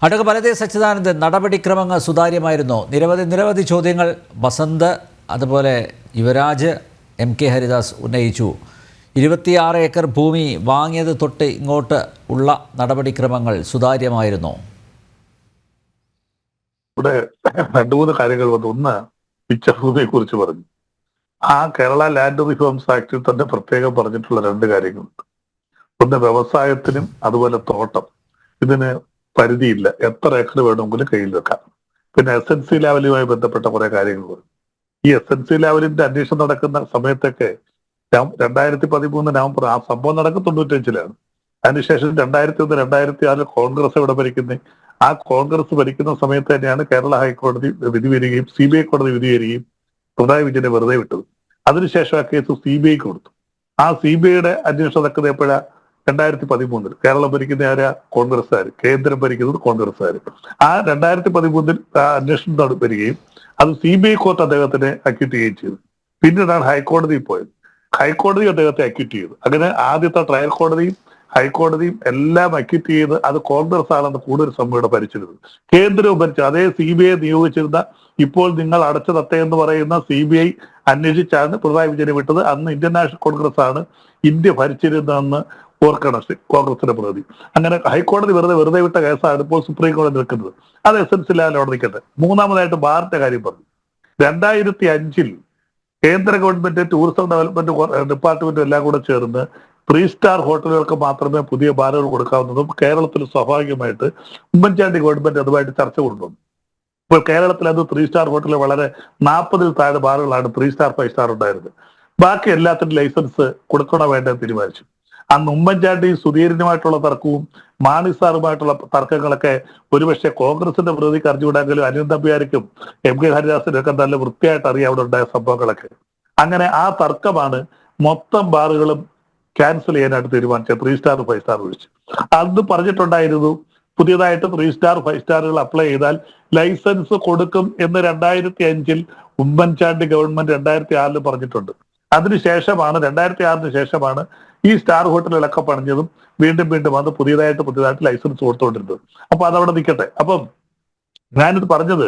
അഡ്വ വലതേ സച്ചിദാനന്ദൻ, നടപടിക്രമങ്ങൾ സുതാര്യമായിരുന്നോ? നിരവധി ചോദ്യങ്ങൾ വസന്ത്, അതുപോലെ യുവരാജ്, MK ഹരിദാസ് ഉന്നയിച്ചു. 26 ഏക്കർ ഭൂമി വാങ്ങിയത് തൊട്ട് ഇങ്ങോട്ട് ഉള്ള നടപടിക്രമങ്ങൾ സുതാര്യമായിരുന്നോ? ഇവിടെ 2-3 കാര്യങ്ങൾ വന്നു. ഒന്ന്, മിച്ചഭൂമിയെ കുറിച്ച് പറഞ്ഞു. ആ കേരള ലാൻഡ് റിഫോംസ് ആക്ടിൽ തന്നെ പ്രത്യേകം പറഞ്ഞിട്ടുള്ള 2 കാര്യങ്ങളുണ്ട്. ഒന്ന്, വ്യവസായത്തിനും അതുപോലെ തോട്ടം, ഇതിന് പരിധിയില്ല, എത്ര ഏക്കർ വേണമെങ്കിലും കയ്യിൽ വെക്കാം. പിന്നെ SNC ലെവലുമായി ബന്ധപ്പെട്ട കുറെ കാര്യങ്ങൾ പറഞ്ഞു. ഈ SNC ലെവലിന്റെ അന്വേഷണം നടക്കുന്ന സമയത്തൊക്കെ 2013 നവംബർ, ആ സംഭവം നടക്കും 95-ലാണ്. അതിനുശേഷം 2001, 2006 കോൺഗ്രസ് ഇവിടെ ഭരിക്കുന്നത്. ആ കോൺഗ്രസ് ഭരിക്കുന്ന സമയത്ത് തന്നെയാണ് കേരള ഹൈക്കോടതി വിധി വരികയും CBI കോടതി വിധി വരികയും പിണറായി വിജയനെ വെറുതെ വിട്ടത്. അതിനുശേഷം ആ കേസ് CBI കൊടുത്തു. ആ CBIയുടെ അന്വേഷണം നടക്കുന്നത് എപ്പോഴാണ്? 2013. കേരളം ഭരിക്കുന്ന ആരാ? കോൺഗ്രസ്സുകാർ. കേന്ദ്രം ഭരിക്കുന്നത് കോൺഗ്രസ്സുകാർ. ആ 2013 അന്വേഷണം വരികയും അത് CBI കോർട്ട് അദ്ദേഹത്തിനെ അക്യൂട്ട് ചെയ്യുകയും ചെയ്തു. പിന്നീടാണ് ഹൈക്കോടതിയിൽ പോയത്. ഹൈക്കോടതി അദ്ദേഹത്തെ അക്യൂട്ട് ചെയ്തു. അങ്ങനെ ആദ്യത്തെ ട്രയൽ കോടതിയും ഹൈക്കോടതിയും എല്ലാം അക്യൂട്ട് ചെയ്ത് അത് കോൺഗ്രസ് ആണെന്ന് കൂടുതൽ സമയം ഭരിച്ചിരുന്നത്. കേന്ദ്രവും ഭരിച്ചു. അതേ CBI നിയോഗിച്ചിരുന്ന, ഇപ്പോൾ നിങ്ങൾ അടച്ച തത്തയെന്ന് പറയുന്ന CBI അന്വേഷിച്ചാണ് പിണറായി വിജയനെ വിട്ടത്. അന്ന് ഇന്ത്യൻ നാഷണൽ കോൺഗ്രസ് ആണ് ഇന്ത്യ ഭരിച്ചിരുന്നതെന്ന് ഓർക്കണം കോൺഗ്രസിന്റെ പ്രതി. അങ്ങനെ ഹൈക്കോടതി വെറുതെ വിട്ട കേസാണ് ഇപ്പോൾ സുപ്രീം കോടതി നിൽക്കുന്നത്. അത് SNC ലെവലോടെ നിൽക്കട്ടെ. മൂന്നാമതായിട്ട് ബാറിന്റെ കാര്യം പറഞ്ഞു. 2005 കേന്ദ്ര ഗവൺമെന്റ്, ടൂറിസം ഡെവലപ്മെന്റ് ഡിപ്പാർട്ട്മെന്റും എല്ലാം കൂടെ ചേർന്ന് 3 സ്റ്റാർ ഹോട്ടലുകൾക്ക് മാത്രമേ പുതിയ ബാറുകൾ കൊടുക്കാവുന്നതും കേരളത്തിൽ സ്വാഭാവികമായിട്ട് ഉമ്മൻചാണ്ടി ഗവൺമെന്റ് അതുമായിട്ട് ചർച്ച കൊണ്ടുവന്നു. ഇപ്പോൾ കേരളത്തിൽ അത് 3 സ്റ്റാർ ഹോട്ടലിൽ വളരെ 40-ൽ താഴെ ബാറുകളാണ് 3 സ്റ്റാർ 5 സ്റ്റാർ ഉണ്ടായിരുന്നത്. ബാക്കി എല്ലാത്തിനും ലൈസൻസ് കൊടുക്കണോ വേണ്ടെന്ന് തീരുമാനിച്ചു. അന്ന് ഉമ്മൻചാണ്ടി സുധീരനുമായിട്ടുള്ള തർക്കവും മാണി സാറുമായിട്ടുള്ള തർക്കങ്ങളൊക്കെ ഒരുപക്ഷെ കോൺഗ്രസിന്റെ പ്രതിക്ക് അറിഞ്ഞുവിടാമെങ്കിലും അനിൽ നമ്പ്യാർക്കും MK ഹരിദാസിനും ഒക്കെ നല്ല വൃത്തിയായിട്ട് അറിയാം അവിടെ ഉണ്ടായ സംഭവങ്ങളൊക്കെ. അങ്ങനെ ആ തർക്കമാണ് മൊത്തം ബാറുകളും ക്യാൻസൽ ചെയ്യാനായിട്ട് തീരുമാനിച്ചത്, 3 സ്റ്റാർ 5 സ്റ്റാർ ഒഴിച്ച്. അന്ന് പറഞ്ഞിട്ടുണ്ടായിരുന്നു പുതിയതായിട്ട് 3 സ്റ്റാർ 5 സ്റ്റാറുകൾ അപ്ലൈ ചെയ്താൽ ലൈസൻസ് കൊടുക്കും എന്ന് 2005 ഉമ്മൻചാണ്ടി ഗവൺമെന്റ് 2006 പറഞ്ഞിട്ടുണ്ട്. അതിനുശേഷമാണ് 2006 ശേഷമാണ് ഈ സ്റ്റാർ ഹോട്ടലുകളൊക്കെ പണിഞ്ഞതും വീണ്ടും അത് പുതിയതായിട്ട് ലൈസൻസ് കൊടുത്തുകൊണ്ടിരുന്നത്. അപ്പൊ അതവിടെ നിൽക്കട്ടെ. അപ്പം ഞാനിത് പറഞ്ഞത്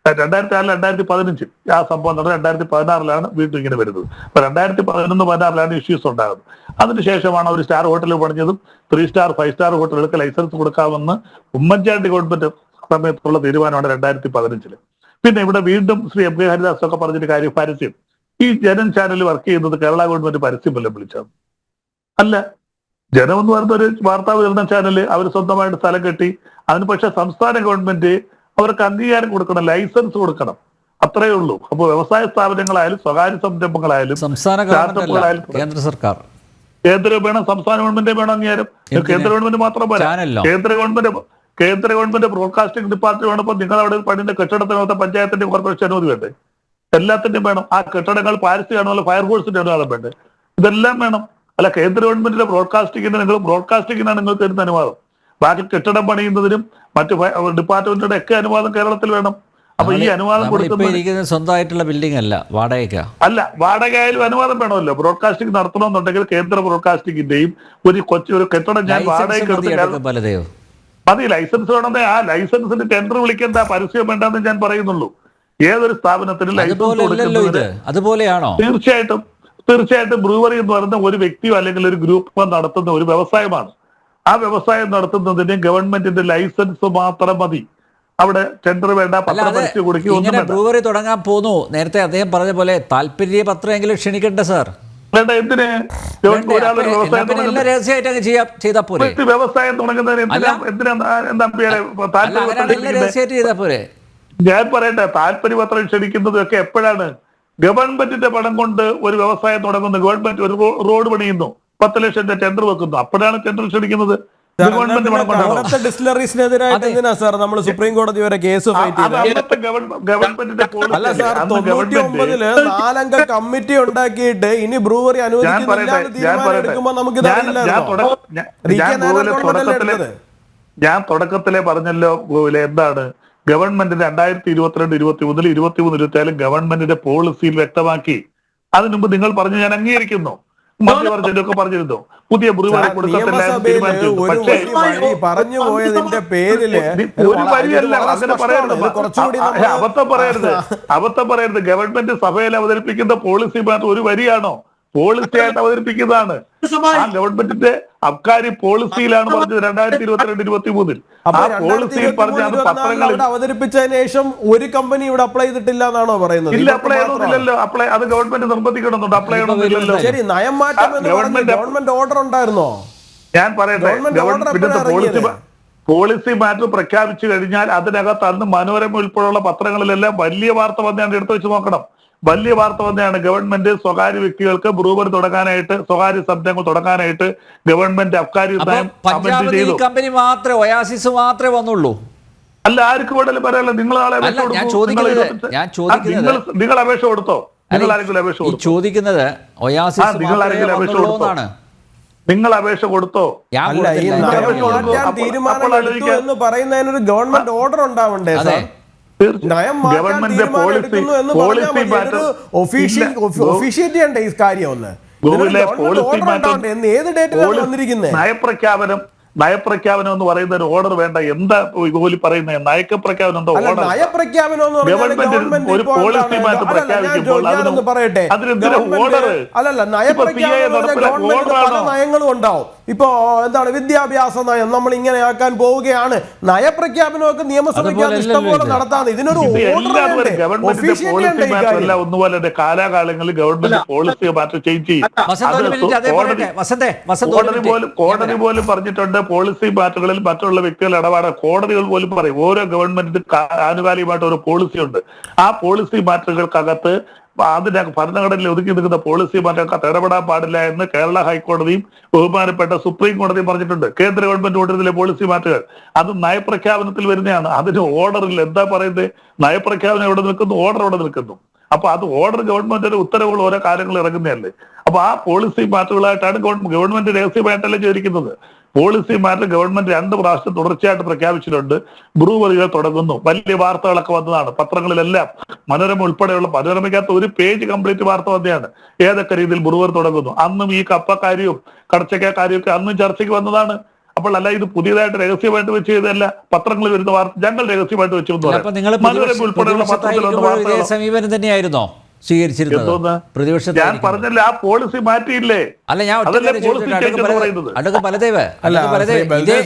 2006, 2015 ആ സംഭവം നടന്നത്. 2016 വീണ്ടും ഇങ്ങനെ വരുന്നത്. അപ്പൊ 2011-16 ഇഷ്യൂസ് ഉണ്ടാകുന്നത്. അതിനുശേഷമാണ് ഒരു സ്റ്റാർ ഹോട്ടൽ പണിഞ്ഞതും 3 സ്റ്റാർ 5 സ്റ്റാർ ഹോട്ടലുകൾക്ക് ലൈസൻസ് കൊടുക്കാമെന്ന് ഉമ്മൻചാണ്ടി ഗവൺമെന്റ് സമയത്തുള്ള തീരുമാനമാണ് 2015. പിന്നെ ഇവിടെ വീണ്ടും ശ്രീ MK ഹരിദാസ് ഒക്കെ പറഞ്ഞൊരു കാര്യം, പരസ്യം. ഈ ജനം ചാനൽ വർക്ക് ചെയ്യുന്നത് കേരള ഗവൺമെന്റ് പരസ്യമല്ല വിളിച്ചത്. അല്ല, ജനം എന്ന് പറയുന്ന ഒരു വാർത്താ വിതരണ ചാനൽ അവർ സ്വന്തമായിട്ട് സ്ഥലം കെട്ടി. അതിന് പക്ഷെ സംസ്ഥാന ഗവൺമെന്റ് അവർക്ക് അംഗീകാരം കൊടുക്കണം, ലൈസൻസ് കൊടുക്കണം, അത്രയേ ഉള്ളൂ. അപ്പൊ വ്യവസായ സ്ഥാപനങ്ങളായാലും സ്വകാര്യ സംരംഭങ്ങളായാലും സ്റ്റാർട്ടപ്പുകളായാലും കേന്ദ്രം വേണം, സംസ്ഥാന ഗവൺമെന്റ് വേണം അംഗീകാരം. കേന്ദ്ര ഗവൺമെന്റ് മാത്രം പോരാ, കേന്ദ്ര ഗവൺമെന്റ് ബ്രോഡ്കാസ്റ്റിംഗ് ഡിപ്പാർട്ട്മെന്റ് വേണം. ഇപ്പൊ നിങ്ങൾ അവിടെ പണിന്റെ കെട്ടിടത്തിനകത്ത് പഞ്ചായത്തിന്റെ കോർപ്പറേഷൻ അനുമതി വേണ്ടേ? എല്ലാത്തിന്റെയും വേണം. ആ കെട്ടിടങ്ങൾ പാരിസ്ഥിതികമാണോ ഫയർഫോഴ്സിന്റെ അനുവാദം വേണ്ടേ? ഇതെല്ലാം വേണം. അല്ല, കേന്ദ്ര ഗവൺമെന്റിന്റെ ബ്രോഡ്കാസ്റ്റിംഗിനാണ് നിങ്ങൾക്ക് തരുന്ന അനുവാദം. ബാക്കി കെട്ടിടം പണിയുന്നതിനും മറ്റു ഡിപ്പാർട്ട്മെന്റിന്റെ ഒക്കെ അനുവാദം കേരളത്തിൽ വേണം. അപ്പൊ ഈ അനുവാദം കൊടുക്കുന്നത് സ്വന്തമായിട്ടുള്ള ബിൽഡിംഗ് അല്ല, അല്ല, വാടകയായാലും അനുവാദം വേണമല്ലോ. ബ്രോഡ്കാസ്റ്റിംഗ് നടത്തണമെന്നുണ്ടെങ്കിൽ കേന്ദ്ര ബ്രോഡ്കാസ്റ്റിംഗിന്റെയും ഒരു കെട്ടിടം ഞാൻ വാടകയ്ക്ക് എടുത്ത് മതി, ലൈസൻസ് വേണമെന്നേ. ആ ലൈസൻസിന് ടെൻഡർ വിളിക്കേണ്ട, പരസ്യം വേണ്ടെന്ന് ഞാൻ പറയുന്നുള്ളൂ. ഏതൊരു സ്ഥാപനത്തിന് ലൈസൻസ് കൊടുക്കുന്നത് അതുപോലെയാണോ? തീർച്ചയായിട്ടും ബ്രൂവറി എന്ന് പറയുന്ന ഒരു വ്യക്തിയോ അല്ലെങ്കിൽ ഒരു ഗ്രൂപ്പോ നടത്തുന്ന ഒരു വ്യവസായമാണ്. ആ വ്യവസായം നടത്തുന്നതിന് ഗവൺമെന്റിന്റെ ലൈസൻസ് മാത്രം മതി. അവിടെ ടെൻഡർ വേണ്ട, പത്രപരസ്യം കൊടുക്കുക. ബ്രൂവറി തുടങ്ങാൻ പോന്നു. നേരത്തെ അദ്ദേഹം പറഞ്ഞ പോലെ താല്പര്യപത്രമെങ്കിലും ക്ഷണിക്കണ്ടേ സാർ? വേണ്ട, എന്തിന്? വ്യവസായം തുടങ്ങുന്നതിന് ഞാൻ പറയട്ടെ, താല്പര്യപത്രം ക്ഷണിക്കുന്നതും ഒക്കെ എപ്പോഴാണ്? ഗവൺമെന്റിന്റെ പണം കൊണ്ട് ഒരു വ്യവസായം തുടങ്ങുന്നു, ഗവൺമെന്റ് ഒരു റോഡ് പണിയുന്നു, 10 ലക്ഷം ടെൻഡർ വെക്കുന്നു, അപ്പോഴാണ് ടെൻഡർ ക്ഷണിക്കുന്നത്. ഡിസ്റ്റിലറീസിനെതിരായിട്ട് എന്തിനാ സാർ നമ്മൾ സുപ്രീം കോടതി വരെ കേസ് ഫൈറ്റ് ചെയ്തത്? അല്ല സാർ, 99-ല് 4 അംഗ കമ്മിറ്റി ഉണ്ടാക്കിയിട്ട് ഇനി ബ്രൂവറി അനുവദിക്കുന്നില്ല തീരുമാനം എടുക്കുമ്പോൾ നമുക്ക് ഞാൻ തുടക്കത്തിലെ പറഞ്ഞല്ലോ എന്താണ് ഗവൺമെന്റിന്റെ 2022, 2023, 2024 ഗവൺമെന്റിന്റെ പോളിസിയിൽ വ്യക്തമാക്കി. അതിനുമുമ്പ് നിങ്ങൾ പറഞ്ഞു, ഞാൻ അംഗീകരിക്കുന്നു. മധ്യവർജനൊക്കെ പറഞ്ഞിരുന്നു പുതിയ ബ്രൂവറി കൊടുക്കത്തില്ല എന്ന് തീരുമാനിച്ചിരുന്നു. പക്ഷേ പറഞ്ഞു പോയതിന്റെ പേരില് ഒരു വരിയല്ല അങ്ങനെ പറയരുത്. അബദ്ധം പറയരുത്. ഗവൺമെന്റ് സഭയിൽ അവതരിപ്പിക്കുന്ന പോളിസി മാറ്റം ഒരു വരിയാണോ? പോളിസിയായിട്ട് അവതരിപ്പിക്കുന്നതാണ്. ആ ഗവൺമെന്റിന്റെ അബ്കാരി പോളിസിയിലാണ് പറഞ്ഞത് 2022-23. ആ പോളിസിയിൽ പറഞ്ഞ അത് പത്രങ്ങളിൽ അവതരിപ്പിച്ചതിന് ശേഷം ഒരു കമ്പനി ഇവിടെ അപ്ലൈ ചെയ്തിട്ടില്ല എന്നാണോ പറയുന്നത്? ഇല്ല, അപ്ലൈ ചെയ്യണമെന്നില്ലല്ലോ. അത് ഗവൺമെന്റ് നിർബന്ധിക്കണമെന്നുണ്ട്. അപ്ലൈ ചെയ്യണമെന്നില്ലല്ലോ. ശരി, നയം മാറ്റം ഗവൺമെന്റ് ഓർഡർ ഉണ്ടായിരുന്നോ? ഞാൻ പറയട്ടെ, ഗവൺമെന്റിന്റെ പോളിസി മാറ്റം പ്രഖ്യാപിച്ചു കഴിഞ്ഞാൽ അതിനകത്ത് അന്ന് മനോരമ ഉൾപ്പെടെയുള്ള പത്രങ്ങളിലെല്ലാം വലിയ വാർത്ത വന്നെയാണ് എടുത്തു വെച്ച് നോക്കണം. വലിയ വാർത്ത വന്നെയാണ് ഗവൺമെന്റ് സ്വകാര്യ വ്യക്തികൾക്ക് ബ്രൂവറി തുടങ്ങാനായിട്ട്, സ്വകാര്യ സംരംഭങ്ങൾ തുടങ്ങാനായിട്ട് ഗവൺമെന്റ് അബ്കാരി നയം ചെയ്തു. കമ്പനി മാത്രമേ, ഒയാസിസ് മാത്രമേ വന്നുള്ളൂ. അല്ല, ആർക്കും വേണമെങ്കിലും പറയാമല്ലോ. നിങ്ങൾ നാളെ നിങ്ങൾ അപേക്ഷ കൊടുത്തോ? നിങ്ങൾ ആരെങ്കിലും അപേക്ഷ കൊടുത്തോ? ചോദിക്കുന്നത് നിങ്ങൾ ആരെങ്കിലും അപേക്ഷ കൊടുത്തോ? നിങ്ങൾ അപേക്ഷ കൊടുത്തോ? തീരുമാനം എന്ന് പറയുന്നതിനൊരു ഗവൺമെന്റ് ഓർഡർ ഉണ്ടാവണ്ടേ? ഒഫീഷ്യേറ്റ് ചെയ്യണ്ടേ ഈ കാര്യം? ഒന്ന് ഏത് ഡേറ്റിലാണ് വന്നിരിക്കുന്നത്? നയപ്രഖ്യാപനം എന്ന് പറയുന്ന ഒരു ഓർഡർ വേണ്ട. എന്താ ഗോലി പറയുന്നത്? നയപ്രഖ്യാപനം എന്തോ ഓർഡർ. നയപ്രഖ്യാപനം ഗവൺമെന്റ് ഒരു പോളിസി മാറ്റം പ്രഖ്യാപിക്കുമ്പോൾ അതിനെന്തിനാ ഓർഡർ? അല്ലല്ല, നയപ്രഖ്യാപനം പല നയങ്ങളും ഉണ്ടാവും. ഇപ്പോ എന്താണ് വിദ്യാഭ്യാസ നയം നമ്മൾ ഇങ്ങനെ ആക്കാൻ പോവുകയാണ്. നയപ്രഖ്യാപനമൊക്കെ നിയമസഭയ്ക്ക് ഇഷ്ടംപോലെ നടത്താതെ ഇതിനൊരു ഒന്നുപോലെ കാലാകാലങ്ങളിൽ ഗവൺമെന്റ് പോളിസി മാറ്റം ചേഞ്ച് ചെയ്യും. കോടതി പോലും പറഞ്ഞിട്ടുണ്ട് പോളിസി മാറ്റങ്ങളിൽ മറ്റുള്ള വ്യക്തികൾ ഇടപാട്. കോടതികൾ പോലും പറയും ഓരോ ഗവൺമെന്റിന് ആനുകാലികമായിട്ട് ഒരു പോളിസി ഉണ്ട്. ആ പോളിസി മാറ്റങ്ങൾക്കകത്ത് അതിന്റെ ഭരണഘടനയിൽ ഒതുക്കി നിൽക്കുന്ന പോളിസി മാറ്റങ്ങൾക്കകത്ത് ഇടപെടാൻ പാടില്ല എന്ന് കേരള ഹൈക്കോടതിയും ബഹുമാനപ്പെട്ട സുപ്രീം കോടതിയും പറഞ്ഞിട്ടുണ്ട്. കേന്ദ്ര ഗവൺമെന്റ് കൊണ്ടിരുന്നിലെ പോളിസി മാറ്റങ്ങൾ അത് നയപ്രഖ്യാപനത്തിൽ വരുന്നതാണ്. അതിന് ഓർഡറിൽ എന്താ പറയുന്നത്? നയപ്രഖ്യാപനം എവിടെ നിൽക്കുന്നു, ഓർഡർ എവിടെ നിൽക്കുന്നു. അപ്പൊ അത് ഓർഡർ ഗവൺമെന്റിന്റെ ഉത്തരവുകൾ ഓരോ കാര്യങ്ങൾ ഇറങ്ങുന്നതല്ലേ. അപ്പൊ ആ പോളിസി മാറ്റങ്ങളായിട്ടാണ് ഗവൺമെന്റ് രഹസ്യമായിട്ടല്ലേ ചോദിക്കുന്നത്. പോളിസി മാറ്റം ഗവൺമെന്റ് 2 പ്രാവശ്യം തുടർച്ചയായിട്ട് പ്രഖ്യാപിച്ചിട്ടുണ്ട്. ബ്രൂവറികൾ തുടങ്ങുന്നു. വലിയ വാർത്തകളൊക്കെ വന്നതാണ് പത്രങ്ങളിലെല്ലാം. മനോരമ ഉൾപ്പെടെയുള്ള, മനോരമയ്ക്കകത്ത് ഒരു പേജ് കംപ്ലീറ്റ് വാർത്ത വന്നതാണ്. ഏതൊക്കെ രീതിയിൽ ബ്രൂവർ തുടങ്ങുന്നു. അന്നും ഈ കപ്പക്കാരിയും കടച്ചക്കാരിയും ഒക്കെ അന്നും ചർച്ചയ്ക്ക് വന്നതാണ്. അപ്പോൾ അല്ല, ഇത് പുതിയതായിട്ട് രഹസ്യമായിട്ട് വെച്ച് ചെയ്തല്ല. പത്രങ്ങളിൽ വരുന്ന വാർത്ത ഞങ്ങൾ രഹസ്യമായിട്ട് വെച്ചു. മനോരമ ഉൾപ്പെടെയുള്ള പത്രത്തിലുള്ള സമീപനം തന്നെയായിരുന്നോ സ്വീകരിച്ചിരുന്നത്? ഞാൻ പറഞ്ഞല്ല, ആ പോളിസി മാറ്റിയില്ലേ? അല്ല, ഞാൻ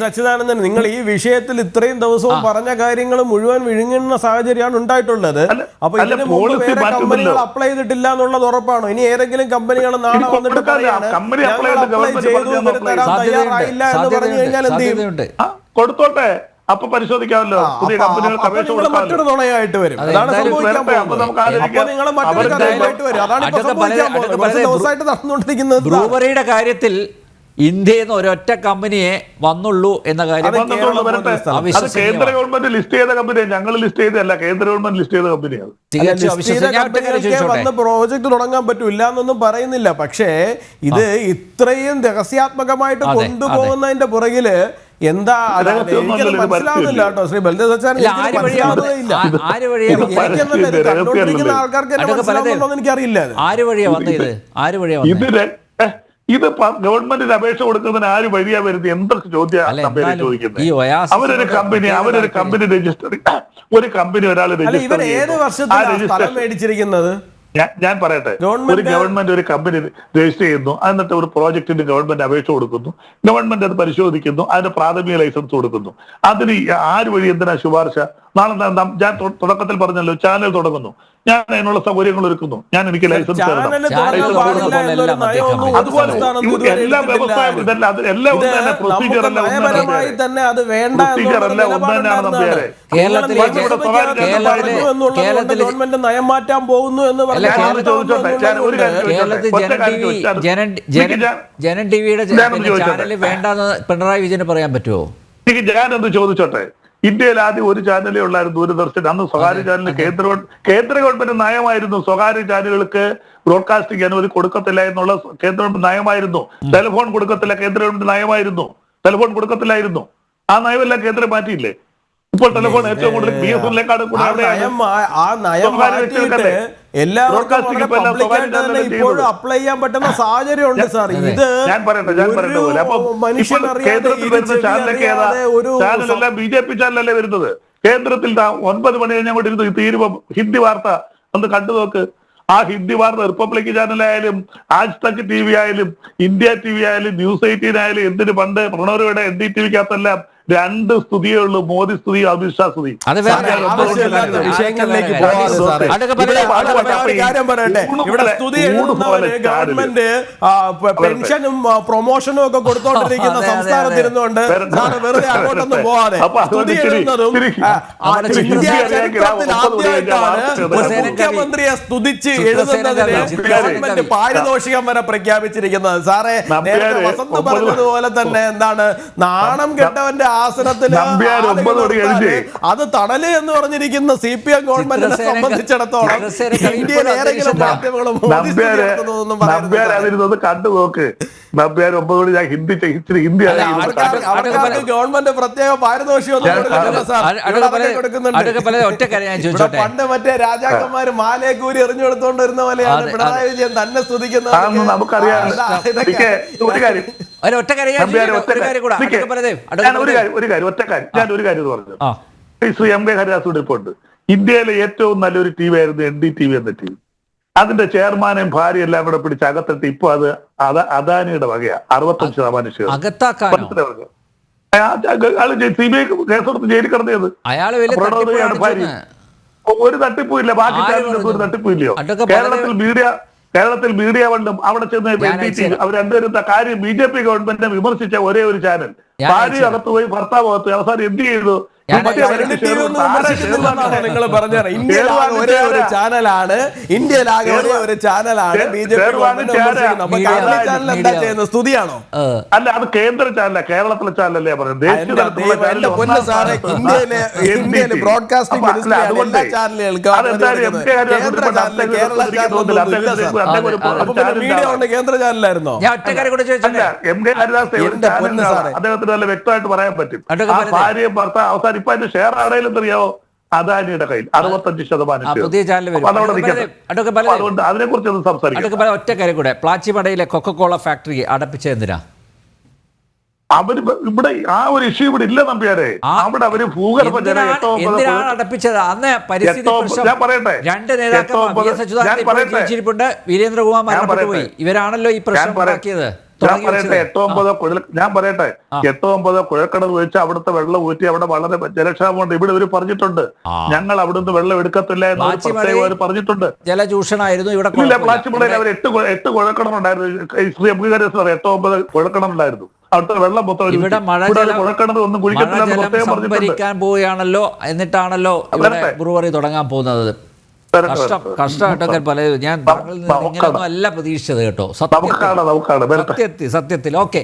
സച്ചിദാനന്ദൻ, നിങ്ങൾ ഈ വിഷയത്തിൽ ഇത്രയും ദിവസവും പറഞ്ഞ കാര്യങ്ങൾ മുഴുവൻ വിഴുങ്ങുന്ന സാഹചര്യമാണ് ഉണ്ടായിട്ടുള്ളത്. അപ്പൊ ഇതിന് മുമ്പ് വേറെ കമ്പനികൾ അപ്ലൈ ചെയ്തിട്ടില്ല എന്നുള്ളത് ഉറപ്പാണോ? ഇനി ഏതെങ്കിലും കമ്പനികൾ നാളെ വന്നിട്ട് അപ്ലൈ ചെയ്തു തയ്യാറായില്ല എന്ന് പറഞ്ഞു കഴിഞ്ഞാൽ എന്ത് ചെയ്യും? കൊടുത്തോട്ടെ, അപ്പൊ പരിശോധിക്കാമല്ലോ. പുതിയ കമ്പനികൾക്ക് അപേക്ഷ മറ്റൊരു നുണയായിട്ട് വരും. അതാണ് സംഭവിക്കാൻ നടന്നുകൊണ്ടിരിക്കുന്നത്. ബ്രൂവറിയുടെ കാര്യത്തിൽ ഇന്ത്യയിൽ നിന്ന് ഒരൊറ്റ കമ്പനിയെ വന്നുള്ളൂ എന്ന കാര്യം കേന്ദ്ര ഗവൺമെന്റ് ലിസ്റ്റ് ചെയ്ത കമ്പനിയാണ്. ഞങ്ങൾ ലിസ്റ്റ് ചെയ്തല്ല, കേന്ദ്ര ഗവൺമെന്റ് ലിസ്റ്റ് ചെയ്ത കമ്പനിയാണ്. വന്ന് പ്രോജക്ട് തുടങ്ങാൻ പറ്റൂല എന്നൊന്നും പറയുന്നില്ല. പക്ഷേ ഇത് ഇത്രയും രഹസ്യാത്മകമായിട്ട് കൊണ്ടുപോകുന്നതിന്റെ പുറകില് എന്താ മനസ്സിലാവുന്നില്ല കേട്ടോ ശ്രീ ബൽദേവ്. കണ്ടുകൊണ്ടിരിക്കുന്ന ആൾക്കാർക്ക് എനിക്കറിയില്ല ആര് വഴിയാ വന്നത്. ഇത് ഗവൺമെന്റിന് അപേക്ഷ കൊടുക്കുന്നതിന് ആര് വഴിയാ വരുന്നത്? എന്തൊക്കെ ചോദ്യം ചോദിക്കുന്നത്? അവരൊരു കമ്പനി രജിസ്റ്റർ, ഒരു കമ്പനി ഒരാൾ ഇവർ ഏത് വർഷത്തിലാണ് മേടിച്ചിരിക്കുന്നത്? ഞാൻ പറയട്ടെ, ഒരു ഗവൺമെന്റ് ഒരു കമ്പനി രജിസ്റ്റർ ചെയ്യുന്നു, എന്നിട്ട് ഒരു പ്രോജക്റ്റിന് ഗവൺമെന്റ് അപേക്ഷ കൊടുക്കുന്നു, ഗവൺമെന്റ് അത് പരിശോധിക്കുന്നു, അതിന് പ്രാഥമിക ലൈസൻസ് കൊടുക്കുന്നു. അതിന് ആര് വഴി എന്തിനാ ശുപാർശ? നാളെ ഞാൻ തുടക്കത്തിൽ പറഞ്ഞല്ലോ, ചാനൽ തുടങ്ങുന്നു, ഞാൻ അതിനുള്ള സൗകര്യങ്ങൾ ഒരുക്കുന്നു, ഞാൻ എനിക്ക് ലൈസൻസ് തരണം. അതുപോലെ എല്ലാ വ്യവസായം എല്ലാം ഒന്ന് തന്നെ, പ്രൊസീജിയർ എല്ലാം ഗവൺമെന്റ് നയം മാറ്റാൻ പോകുന്നു എന്ന് ജനൻ ടിവിയുടെ ചാനൽ വേണ്ടെന്ന് പിണറായി വിജയന് പറയാൻ പറ്റുമോ? ഞാനെന്ത് ചോദിച്ചോട്ടെ, ഇന്ത്യയിൽ ആദ്യം ഒരു ചാനലേ ഉള്ളായിരുന്നു, ദൂരദർശൻ. അന്ന് സ്വകാര്യ ചാനൽ കേന്ദ്ര ഗവൺമെന്റ് നയമായിരുന്നു. സ്വകാര്യ ചാനലുകൾക്ക് ബ്രോഡ്കാസ്റ്റിംഗ് അനുമതി കൊടുക്കത്തില്ല എന്നുള്ള കേന്ദ്ര ഗവൺമെന്റ് നയമായിരുന്നു. ടെലിഫോൺ കൊടുക്കത്തില്ല, കേന്ദ്ര ഗവൺമെന്റ് നയമായിരുന്നു. ടെലിഫോൺ കൊടുക്കത്തില്ലായിരുന്നു. ആ നയമെല്ലാം കേന്ദ്രം മാറ്റിയില്ലേ? ഇപ്പോൾ ടെലിഫോൺ ഏറ്റവും കൂടുതൽ BSNL-ലേക്കാണ് ആ നയം മാറ്റിയിട്ട് എല്ലാവർക്കും വളരെ പബ്ലിക്കായിട്ട് തന്നെ ഇപ്പോഴും അപ്ലൈ ചെയ്യാൻ പറ്റുന്ന സാഹചര്യമുണ്ട് സാർ. ഇത് ഞാൻ പറയട്ടെ പോലെ അപ്പൊ കേന്ദ്രത്തിൽ വരുന്ന ചാനലൊക്കെ ഏതാ? ചാനലെല്ലാം BJP ചാനലല്ലേ വരുന്നത്. കേന്ദ്രത്തിൽ 9 മണി കഴിഞ്ഞാൽ കൊണ്ട് ഇരുന്ന് തീരുമ്പോ ഹിന്ദി വാർത്ത ഒന്ന് കണ്ടു നോക്ക്. ആ ഹിന്ദി വാർത്ത റിപ്പബ്ലിക് ചാനലായാലും ആജ് തക് TV ആയാലും ഇന്ത്യ TV ആയാലും ന്യൂസ് 18 ആയാലും എന്തിന് പണ്ട് പ്രണോരയുടെ NDTV-ക്കകത്തെല്ലാം 2 സ്തുതിയേ ഉള്ളൂ, മോദി സ്തുതി, അമിത്ഷാ സ്തുതി. വിഷയങ്ങളിലേക്ക് പോകാതെ സാറേ, കാര്യം പറയട്ടെ. ഇവിടെ സ്തുതി എഴുതുന്നവര് ഗവൺമെന്റ് പെൻഷനും പ്രൊമോഷനും ഒക്കെ കൊടുത്തോണ്ടിരിക്കുന്ന സംസ്ഥാനത്തിരുന്നുകൊണ്ട് സാറ് വെറുതെ അങ്ങോട്ടൊന്നും പോവാതെ സ്തുതി എഴുതുന്നതും ചരിത്രത്തിൽ ആദ്യമായിട്ടാണ് മുഖ്യമന്ത്രിയെ സ്തുതിച്ച് എഴുതുന്നതിന് ഗവൺമെന്റ് പാരിതോഷികം വരെ പ്രഖ്യാപിച്ചിരിക്കുന്നത്. സാറേ, നേരത്തെ വസന്ത് പറഞ്ഞതുപോലെ തന്നെ എന്താണ് നാണം കെട്ടവന്റെ ആസനത്തിൽ അത് തണല് എന്ന് പറഞ്ഞിരിക്കുന്ന CPM ഗവൺമെന്റിനെ സംബന്ധിച്ചിടത്തോളം ഇന്ത്യയിൽ ഏതെങ്കിലും മാധ്യമങ്ങളും കണ്ടു നോക്ക്. നമ്പ്യാർ 9 മണി ഞാൻ ഹിന്ദി അവർക്കാർക്ക് ഗവൺമെന്റ് പ്രത്യേക പാരിതോഷികം കൊടുക്കുന്നുണ്ട്. പണ്ട് മറ്റേ രാജാക്കന്മാര് മാലേക്കൂരി എറിഞ്ഞു കൊടുത്തോണ്ട് വരുന്ന പോലെയാണ് പിണറായി വിജയൻ തന്നെ സ്തുതിക്കുന്നത്. നമുക്കറിയാം. ഒരു കാര്യം പറഞ്ഞു. ശ്രീ MK ഹരിദാസ് റിപ്പോർട്ട് ഇന്ത്യയിലെ ഏറ്റവും നല്ലൊരു TV ആയിരുന്നു NDTV എന്ന TV. അതിന്റെ ചെയർമാനും ഭാര്യ എല്ലാം കൂടെ പിടിച്ച് അകത്തിട്ട് ഇപ്പൊ അത് അദാനിയുടെ വകയാ 65% ഷെയർ. CBI കേസെടുത്ത് ജയിലിൽ കിടന്നത് ഒരു തട്ടിപ്പും ഇല്ല. ബാക്കി ചാനലിനൊന്നും ഒരു തട്ടിപ്പും ഇല്ലയോ? കേരളത്തിൽ മീഡിയ വണ്ടും അവിടെ ചെന്ന് അവർ രണ്ടുപേരും കാര്യം BJP ഗവൺമെന്റിനെ വിമർശിച്ച ഒരേ ഒരു ചാനൽ. ഭാര്യ അകത്ത് പോയി, ഭർത്താവ് അകത്ത്. അവസാനം എന്ത് ചെയ്തു? നിങ്ങൾ പറഞ്ഞ ഇന്ത്യയിലാകെ ഒരേ ഒരു ചാനലാണ് BJP എന്താ ചെയ്യുന്നത്? സ്തുതിയാണോ? അല്ല, അത് കേന്ദ്ര ചാനല, കേരളത്തിലെ ചാനലല്ലേ പറയുന്നത്. ഇന്ത്യയിലെ ബ്രോഡ്കാസ്റ്റിംഗ് കേന്ദ്ര ചാനലായിരുന്നോ? MK ഹരിദാസ് അദ്ദേഹത്തിന് നല്ല വ്യക്തമായിട്ട് പറയാൻ പറ്റും. ഭാര്യ ഭർത്താവ് അവസാനം ഇപ്പൊ അതിന്റെ ഷെയർ ആണെങ്കിലെന്തറിയാവോ? അദാനിയുടെ കയ്യിൽ 65%. അതുകൊണ്ട് അതിനെ കുറിച്ചൊന്നും സംസാരിക്കും. ഒറ്റ കാര്യം കൂടെ, പ്ലാച്ചിമടയിലെ കൊക്കക്കോള ഫാക്ടറി അടപ്പിച്ചെന്തിനാ? അവര് ഇവിടെ ആ ഒരു ഇഷ്യൂ ഇവിടെ ഇല്ല നമ്പ്യാരെ. അവിടെ അവര് ഭൂഗർഭ അടപ്പിച്ചത് അന്ന് പരിസ്ഥിതി വീരേന്ദ്രകുമാർ മരണപ്പെട്ടുപോയി. ഇവരാണല്ലോ ഈ പ്രശ്നം ഉണ്ടാക്കിയത്. ഞാൻ പറയട്ടെ 8-9 കുഴൽക്കിണർ വെച്ച് അവിടുത്തെ വെള്ളം ഊറ്റി അവിടെ വളരെ ജലക്ഷാമമുണ്ട്. ഇവിടെ ഇവര് പറഞ്ഞിട്ടുണ്ട് ഞങ്ങൾ അവിടുന്ന് വെള്ളം എടുക്കത്തില്ല എന്ന് പറഞ്ഞിട്ടുണ്ട്. ജലചൂഷണായിരുന്നു ഇവിടെ. പ്ലാച്ചിമടയിൽ അവർ 8 കുഴൽക്കിണറുണ്ടായിരുന്നു. ശ്രീ MK ഹരിദാസ് 8-9 കുഴൽക്കിണറുണ്ടായിരുന്നു. അവിടുത്തെ വെള്ളം മൊത്തം ഇവിടെ കുഴൽക്കിണർ ഒന്നും കുഴിക്കാൻ പോവുകയാണല്ലോ. എന്നിട്ടാണല്ലോ ഇവിടെ ബ്രൂവറി തുടങ്ങാൻ പോകുന്നത്. കഷ്ടമായിട്ടൊക്കെ പല ഞാൻ ഇങ്ങനെയൊന്നും അല്ല പ്രതീക്ഷിച്ചത് കേട്ടോ. സത്യത്തിൽ ഓക്കെ.